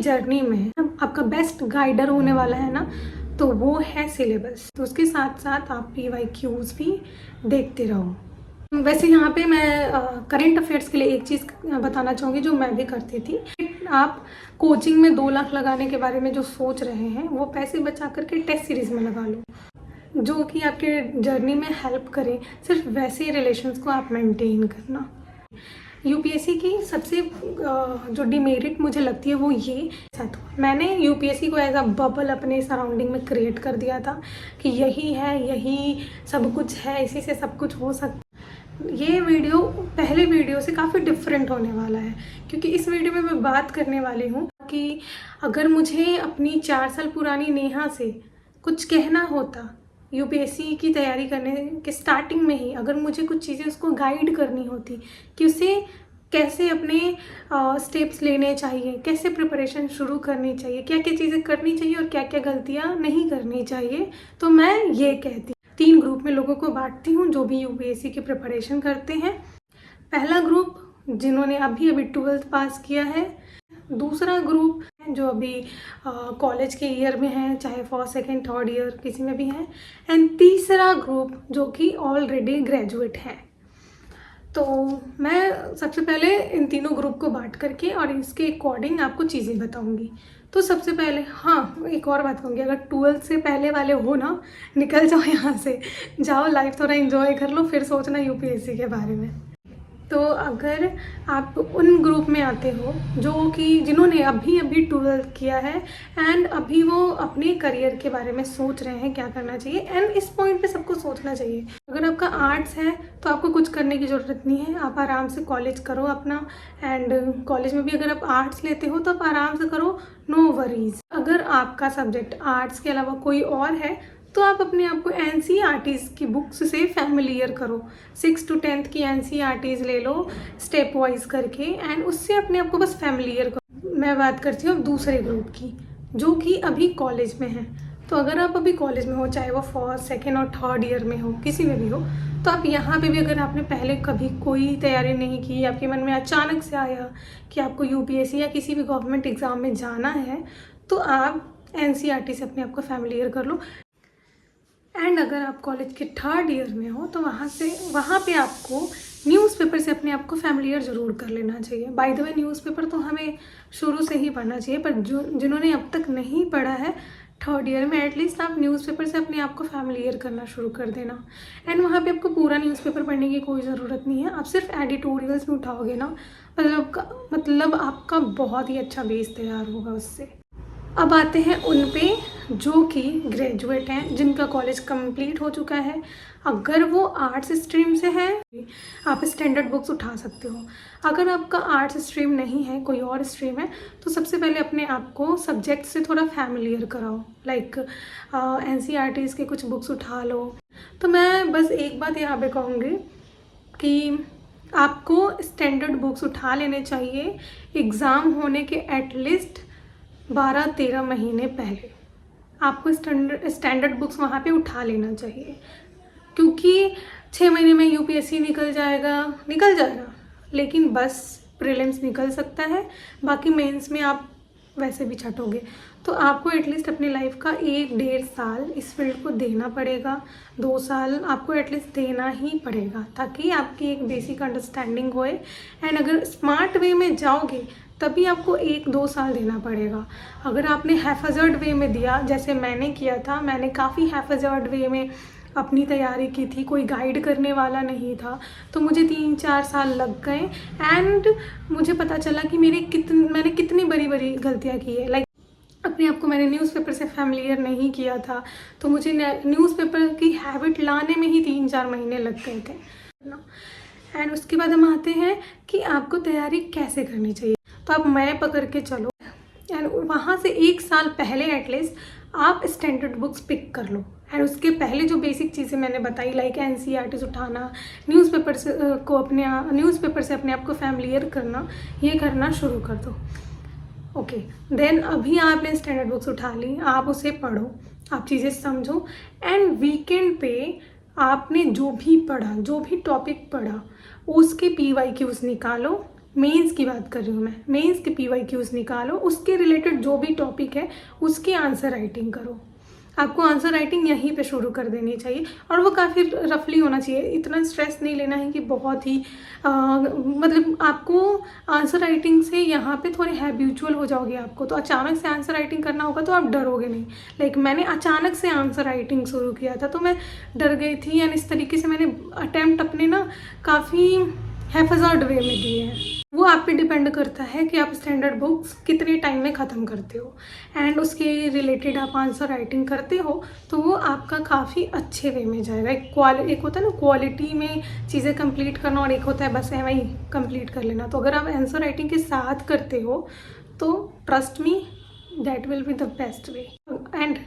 Journey में आपका best guider होने वाला है ना, तो वो है सिलेबस। तो उसके साथ साथ आप PYQs भी देखते रहो। वैसे यहाँ पे मैं करंट अफेयर्स के लिए एक चीज़ बताना चाहूँगी जो मैं भी करती थी। आप कोचिंग में 2 लाख लगाने के बारे में जो सोच रहे हैं, वो पैसे बचा करके टेस्ट सीरीज़ में लगा लो, जो कि आपके जर्नी में हेल्प करे। सिर्फ वैसे रिलेशंस को आप मेंटेन करना। यूपीएससी की सबसे जो डिमेरिट मुझे लगती है वो ये मैंने यूपीएससी को एज अ बबल अपने सराउंडिंग में क्रिएट कर दिया था कि यही है, यही सब कुछ है, इसी से सब कुछ हो सकता है। ये वीडियो पहले वीडियो से काफ़ी डिफरेंट होने वाला है, क्योंकि इस वीडियो में मैं बात करने वाली हूँ कि अगर मुझे अपनी 4 साल पुरानी नेहा से कुछ कहना होता यूपीएससी की तैयारी करने के स्टार्टिंग में ही, अगर मुझे कुछ चीज़ें उसको गाइड करनी होती कि उसे कैसे अपने स्टेप्स लेने चाहिए, कैसे प्रिपरेशन शुरू करनी चाहिए, क्या क्या चीज़ें करनी चाहिए और क्या क्या गलतियाँ नहीं करनी चाहिए, तो मैं ये कहती 3 ग्रुप में लोगों को बांटती हूँ जो भी यूपीएससी की प्रिपरेशन करते हैं। पहला ग्रुप जिन्होंने अभी 12th पास किया है, दूसरा ग्रुप जो अभी कॉलेज के ईयर में है, चाहे फर्स्ट सेकेंड थर्ड ईयर किसी में भी है, एंड तीसरा ग्रुप जो कि ऑलरेडी ग्रेजुएट है। तो मैं सबसे पहले इन तीनों ग्रुप को बांट करके और इसके अकॉर्डिंग आपको चीज़ें बताऊंगी। तो सबसे पहले एक और बात कहूँगी, अगर 12th से पहले वाले हो ना, निकल जाओ यहाँ से, जाओ लाइफ थोड़ा एंजॉय कर लो, फिर सोचना यूपीएससी के बारे में। तो अगर आप उन ग्रुप में आते हो जो कि जिन्होंने अभी 12th किया है एंड अभी वो अपने करियर के बारे में सोच रहे हैं क्या करना चाहिए, एंड इस पॉइंट पे सबको सोचना चाहिए। अगर आपका आर्ट्स है तो आपको कुछ करने की ज़रूरत नहीं है, आप आराम से कॉलेज करो अपना, एंड कॉलेज में भी अगर आप आर्ट्स लेते हो तो आप आराम से करो, नो वरीज। अगर आपका सब्जेक्ट आर्ट्स के अलावा कोई और है तो आप अपने आप को NCERTs की बुक्स से फैमिलियर करो। 6th to 10th की NCERTs ले लो स्टेप वाइज करके, एंड उससे अपने आप को बस फैमिलियर करो। मैं बात करती हूँ दूसरे ग्रुप की जो कि अभी कॉलेज में है। तो अगर आप अभी कॉलेज में हो, चाहे वो फर्स्ट सेकेंड और थर्ड ईयर में हो, किसी में भी हो, तो आप यहाँ पे भी अगर आपने पहले कभी कोई तैयारी नहीं की, आपके मन में अचानक से आया कि आपको यूपीएससी या किसी भी गवर्नमेंट एग्ज़ाम में जाना है, तो आप NCERT से अपने आप को फैमिलियर कर लो। एंड अगर आप कॉलेज के थर्ड ईयर में हो तो वहाँ पे आपको न्यूज़पेपर से अपने आप को फैमिलियर ज़रूर कर लेना चाहिए। बाय द वे न्यूज़पेपर तो हमें शुरू से ही पढ़ना चाहिए, पर जिन्होंने अब तक नहीं पढ़ा है थर्ड ईयर में, एटलीस्ट आप न्यूज़पेपर से अपने आप को फैमिलियर करना शुरू कर देना। एंड वहाँ पे आपको पूरा न्यूज़पेपर पढ़ने की कोई ज़रूरत नहीं है, आप सिर्फ एडिटोरियल्स में उठाओगे ना, मतलब आपका बहुत ही अच्छा बेस तैयार होगा उससे। अब आते हैं उन पे जो कि ग्रेजुएट हैं, जिनका कॉलेज कंप्लीट हो चुका है। अगर वो आर्ट्स स्ट्रीम से है, आप स्टैंडर्ड बुक्स उठा सकते हो। अगर आपका आर्ट्स स्ट्रीम नहीं है, कोई और स्ट्रीम है, तो सबसे पहले अपने आप को सब्जेक्ट से थोड़ा फैमिलियर कराओ, लाइक NCERTs के कुछ बुक्स उठा लो। तो मैं बस एक बात यहाँ पे कहूँगी कि आपको स्टैंडर्ड बुक्स उठा लेने चाहिए एग्ज़ाम होने के एटलीस्ट 12-13 महीने पहले। आपको स्टैंडर्ड बुक्स वहाँ पे उठा लेना चाहिए, क्योंकि 6 महीने में यूपीएससी निकल जाएगा, लेकिन बस प्रीलिम्स निकल सकता है, बाकी मेंस में आप वैसे भी छटोगे। तो आपको एटलीस्ट अपनी लाइफ का 1-1.5 साल इस फील्ड को देना पड़ेगा, 2 साल आपको एटलीस्ट देना ही पड़ेगा, ताकि आपकी एक बेसिक अंडरस्टैंडिंग होए। एंड अगर स्मार्ट वे में जाओगे तभी आपको 1-2 साल देना पड़ेगा। अगर आपने हैफर्ड वे में दिया, जैसे मैंने किया था, मैंने काफ़ी हैफर्ड वे में अपनी तैयारी की थी, कोई गाइड करने वाला नहीं था, तो मुझे 3-4 साल लग गए। एंड मुझे पता चला कि मैंने कितनी बड़ी गलतियाँ की है। लाइक अपने आप को मैंने न्यूज़पेपर से फैमिलियर नहीं किया था, तो मुझे न्यूज़पेपर की हैबिट लाने में ही 3-4 महीने लग गए थे। एंड उसके बाद हम आते हैं कि आपको तैयारी कैसे करनी चाहिए। तो आप मैं पकड़ के चलो, एंड वहाँ से 1 साल पहले एटलीस्ट आप स्टैंडर्ड बुक्स पिक कर लो। एंड उसके पहले जो बेसिक चीज़ें मैंने बताई, लाइक NCERTs उठाना, न्यूज़पेपर से अपने आप को फैमिलियर करना, ये करना शुरू कर दो। ओके, देन अभी आपने स्टैंडर्ड बुक्स उठा ली, आप उसे पढ़ो, आप चीज़ें समझो, एंड वीकेंड पे आपने जो भी पढ़ा, जो भी टॉपिक पढ़ा, उसके PYQs निकालो, मेंस की बात कर रही हूँ मैं। मेंस के PYQs निकालो, उसके रिलेटेड जो भी टॉपिक है उसकी आंसर राइटिंग करो। आपको आंसर राइटिंग यहीं पे शुरू कर देनी चाहिए, और वो काफ़ी रफली होना चाहिए। इतना स्ट्रेस नहीं लेना है कि बहुत ही मतलब आपको आंसर राइटिंग से यहाँ पे थोड़े हैबिचुअल हो जाओगे। आपको तो अचानक से आंसर राइटिंग करना होगा तो आप डरोगे नहीं। लाइक मैंने अचानक से आंसर राइटिंग शुरू किया था तो मैं डर गई थी, एंड इस तरीके से मैंने अटैम्प्ट अपने ना काफ़ी हैफाज़र्ड वे में दिए हैं। वो आप पे डिपेंड करता है कि आप स्टैंडर्ड बुक्स कितने टाइम में ख़त्म करते हो, एंड उसके रिलेटेड आप आंसर राइटिंग करते हो तो वो आपका काफ़ी अच्छे वे में जाएगा। एक होता है ना क्वालिटी में चीज़ें कंप्लीट करना, और एक होता है बस ऐਵੇਂ ही कंप्लीट कर लेना। तो अगर आप आंसर राइटिंग के साथ करते हो तो trust me that will be the best way. And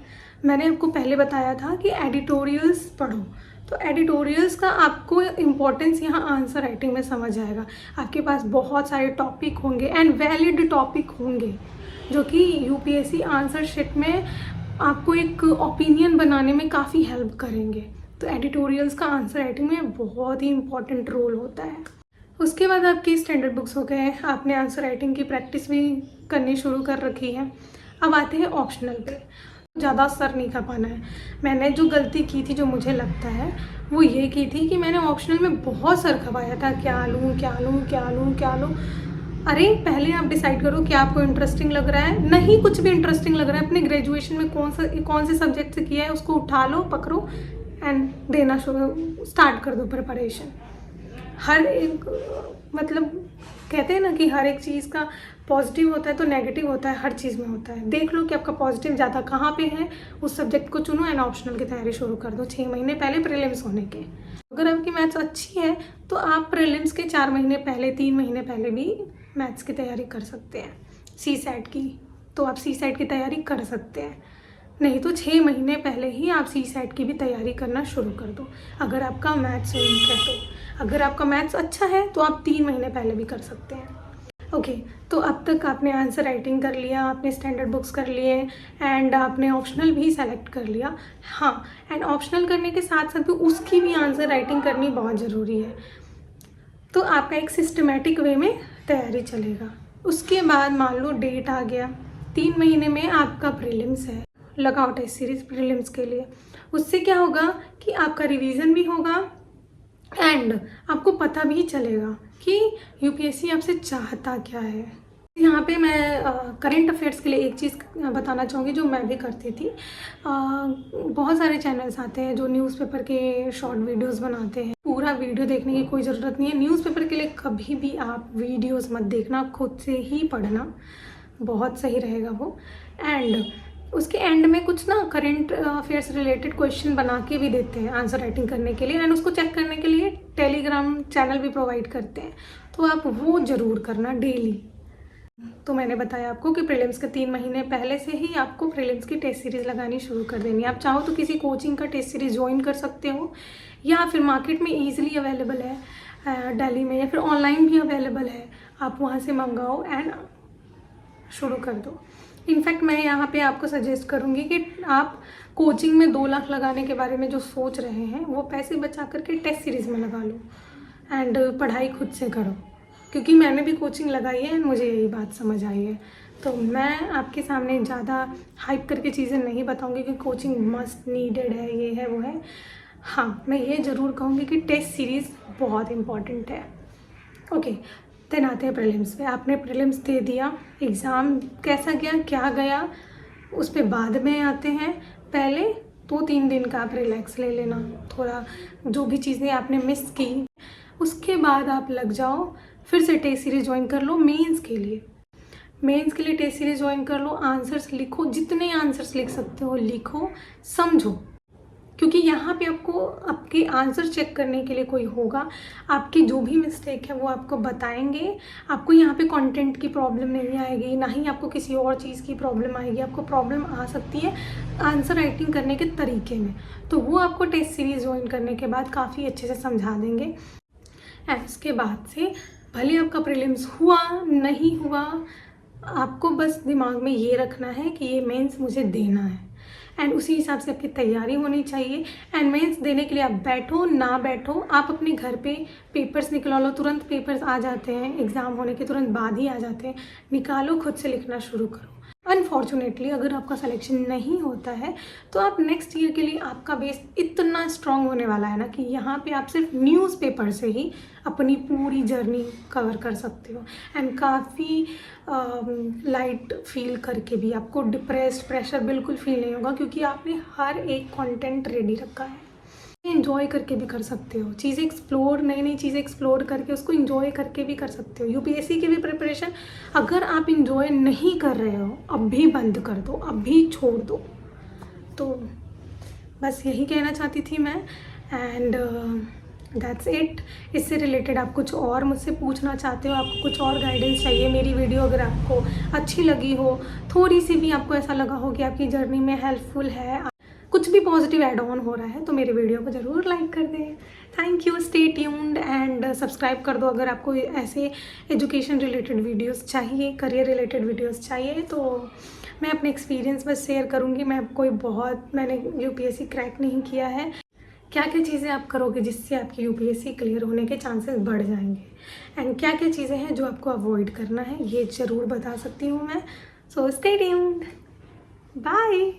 मैंने आपको पहले बताया था कि एडिटोरियल्स पढ़ो, तो एडिटोरियल्स का आपको इम्पोर्टेंस यहाँ आंसर राइटिंग में समझ आएगा। आपके पास बहुत सारे टॉपिक होंगे एंड वैलिड टॉपिक होंगे जो कि UPSC आंसर शीट में आपको एक ओपिनियन बनाने में काफ़ी हेल्प करेंगे। तो एडिटोरियल्स का आंसर राइटिंग में बहुत ही इम्पॉर्टेंट रोल होता है। उसके बाद आपकी स्टैंडर्ड बुक्स हो गए, आपने आंसर राइटिंग की प्रैक्टिस भी करनी शुरू कर रखी है। अब आते हैं ऑप्शनल पे। ज़्यादा असर नहीं कर पाना है। मैंने जो गलती की थी, जो मुझे लगता है, वो ये की थी कि मैंने ऑप्शनल में बहुत सर खपाया था, क्या लूँ क्या लूँ क्या लूँ क्या लूँ। अरे पहले आप डिसाइड करो कि आपको इंटरेस्टिंग लग रहा है। नहीं, कुछ भी इंटरेस्टिंग लग रहा है, अपने ग्रेजुएशन में कौन से सब्जेक्ट से किया है उसको उठा लो, पकड़ो एंड देना शुरू स्टार्ट कर दो प्रिपरेशन। हर एक मतलब कहते हैं ना कि हर एक चीज़ का पॉजिटिव होता है तो नेगेटिव होता है, हर चीज़ में होता है। देख लो कि आपका पॉजिटिव ज़्यादा कहाँ पे है, उस सब्जेक्ट को चुनो एंड ऑप्शनल की तैयारी शुरू कर दो 6 महीने पहले प्रीलिम्स होने के। अगर आपकी मैथ्स अच्छी है तो आप प्रीलिम्स के 4 महीने पहले 3 महीने पहले भी मैथ्स की तैयारी कर सकते हैं। CSAT की तो आप CSAT की तैयारी कर सकते हैं, नहीं तो 6 महीने पहले ही आप CSAT की भी तैयारी करना शुरू कर दो अगर आपका मैथ्स वीक है तो। अगर आपका मैथ्स अच्छा है तो आप 3 महीने पहले भी कर सकते हैं। ओके, तो अब तक आपने आंसर राइटिंग कर लिया, आपने स्टैंडर्ड बुक्स कर लिए एंड आपने ऑप्शनल भी सेलेक्ट कर लिया। हाँ, एंड ऑप्शनल करने के साथ साथ भी उसकी भी आंसर राइटिंग करनी बहुत ज़रूरी है। तो आपका एक सिस्टमेटिक वे में तैयारी चलेगा। उसके बाद मान लो डेट आ गया, 3 महीने में आपका प्रीलिम्स है, लगाओ टेस्ट सीरीज प्रीलिम्स के लिए। उससे क्या होगा कि आपका रिवीजन भी होगा एंड आपको पता भी चलेगा कि UPSC आपसे चाहता क्या है। यहाँ पे मैं करंट अफेयर्स के लिए एक चीज़ बताना चाहूँगी जो मैं भी करती थी। बहुत सारे चैनल्स आते हैं जो न्यूज़पेपर के शॉर्ट वीडियोस बनाते हैं। पूरा वीडियो देखने की कोई ज़रूरत नहीं है। न्यूज़पेपर के लिए कभी भी आप वीडियोस मत देखना, खुद से ही पढ़ना, बहुत सही रहेगा वो। एंड उसके एंड में कुछ ना करंट अफेयर्स रिलेटेड क्वेश्चन बना के भी देते हैं आंसर राइटिंग करने के लिए, एंड उसको चेक करने के लिए टेलीग्राम चैनल भी प्रोवाइड करते हैं। तो आप वो ज़रूर करना डेली। तो मैंने बताया आपको कि प्रीलिम्स के 3 महीने पहले से ही आपको प्रीलिम्स की टेस्ट सीरीज़ लगानी शुरू कर देनी है। आप चाहो तो किसी कोचिंग का टेस्ट सीरीज़ ज्वाइन कर सकते हो, या फिर मार्केट में ईजिली अवेलेबल है दिल्ली में, या फिर ऑनलाइन भी अवेलेबल है, आप वहाँ से मंगाओ एंड शुरू कर दो। इनफैक्ट मैं यहाँ पे आपको सजेस्ट करूँगी कि आप कोचिंग में 2 लाख लगाने के बारे में जो सोच रहे हैं वो पैसे बचा करके टेस्ट सीरीज़ में लगा लो एंड पढ़ाई खुद से करो, क्योंकि मैंने भी कोचिंग लगाई है एंड मुझे यही बात समझ आई है। तो मैं आपके सामने ज़्यादा हाइप करके चीज़ें नहीं बताऊँगी कि कोचिंग मस्ट नीडेड है, ये है वो है। हाँ, मैं ये ज़रूर कहूँगी कि टेस्ट सीरीज़ बहुत इम्पॉर्टेंट है। ओके, देन आते हैं प्रीलिम्स पे। आपने प्रीलिम्स दे दिया, एग्ज़ाम कैसा गया क्या गया उस पर बाद में आते हैं। पहले 2-3 दिन का आप रिलैक्स ले लेना, थोड़ा जो भी चीज़ें आपने मिस की उसके बाद आप लग जाओ, फिर से टेस्ट सीरीज़ ज्वाइन कर लो मेंस के लिए। मेंस के लिए टेस्ट सीरीज़ ज्वाइन कर लो, आंसर्स लिखो, जितने आंसर्स लिख सकते हो लिखो, समझो, क्योंकि यहाँ पे आपको आपके आंसर चेक करने के लिए कोई होगा। आपकी जो भी मिस्टेक है वो आपको बताएंगे। आपको यहाँ पे कंटेंट की प्रॉब्लम नहीं आएगी, ना ही आपको किसी और चीज़ की प्रॉब्लम आएगी। आपको प्रॉब्लम आ सकती है आंसर राइटिंग करने के तरीके में, तो वो आपको टेस्ट सीरीज़ ज्वाइन करने के बाद काफ़ी अच्छे से समझा देंगे। एंड उसके बाद से भले आपका प्रीलिम्स हुआ नहीं हुआ, आपको बस दिमाग में ये रखना है कि ये मेंस मुझे देना है। एंड उसी हिसाब से आपकी तैयारी होनी चाहिए। एंड मेंस देने के लिए आप बैठो ना बैठो, आप अपने घर पे पेपर्स निकलवा लो, तुरंत पेपर्स आ जाते हैं, एग्ज़ाम होने के तुरंत बाद ही आ जाते हैं, निकालो, खुद से लिखना शुरू करो। अनफॉर्चुनेटली अगर आपका सिलेक्शन नहीं होता है तो आप नेक्स्ट ईयर के लिए आपका बेस इतना स्ट्रांग होने वाला है ना कि यहाँ पे आप सिर्फ न्यूज़पेपर से ही अपनी पूरी जर्नी कवर कर सकते हो। एंड काफ़ी लाइट फील करके भी आपको डिप्रेस्ड, प्रेशर बिल्कुल फील नहीं होगा, क्योंकि आपने हर एक कंटेंट रेडी रखा है। इंजॉय करके भी कर सकते हो चीज़ें, एक्सप्लोर, नई नई चीज़ें एक्सप्लोर करके उसको इंजॉय करके भी कर सकते हो। यूपीएससी की भी प्रिपरेशन अगर आप इंजॉय नहीं कर रहे हो, अभी बंद कर दो, अभी छोड़ दो। तो बस यही कहना चाहती थी मैं। And that's it. इससे रिलेटेड आप कुछ और मुझसे पूछना चाहते हो, आपको कुछ और गाइडेंस चाहिए, मेरी वीडियो अगर आपको अच्छी लगी हो, थोड़ी सी भी आपको ऐसा लगा हो कि आपकी जर्नी में हेल्पफुल है, कुछ भी पॉजिटिव ऐड ऑन हो रहा है, तो मेरे वीडियो को ज़रूर लाइक कर दें। Thank you, stay tuned and subscribe कर दो अगर आपको ऐसे एजुकेशन रिलेटेड वीडियोस चाहिए, करियर रिलेटेड वीडियोस चाहिए। तो मैं अपने एक्सपीरियंस बस शेयर करूँगी। मैंने यूपीएससी क्रैक नहीं किया है। क्या क्या चीज़ें आप करोगे जिससे आपकी यूपीएससी क्लियर होने के चांसेस बढ़ जाएंगे, एंड क्या क्या चीज़ें हैं जो आपको अवॉइड करना है, ये ज़रूर बता सकती हूँ मैं। So stay tuned, bye.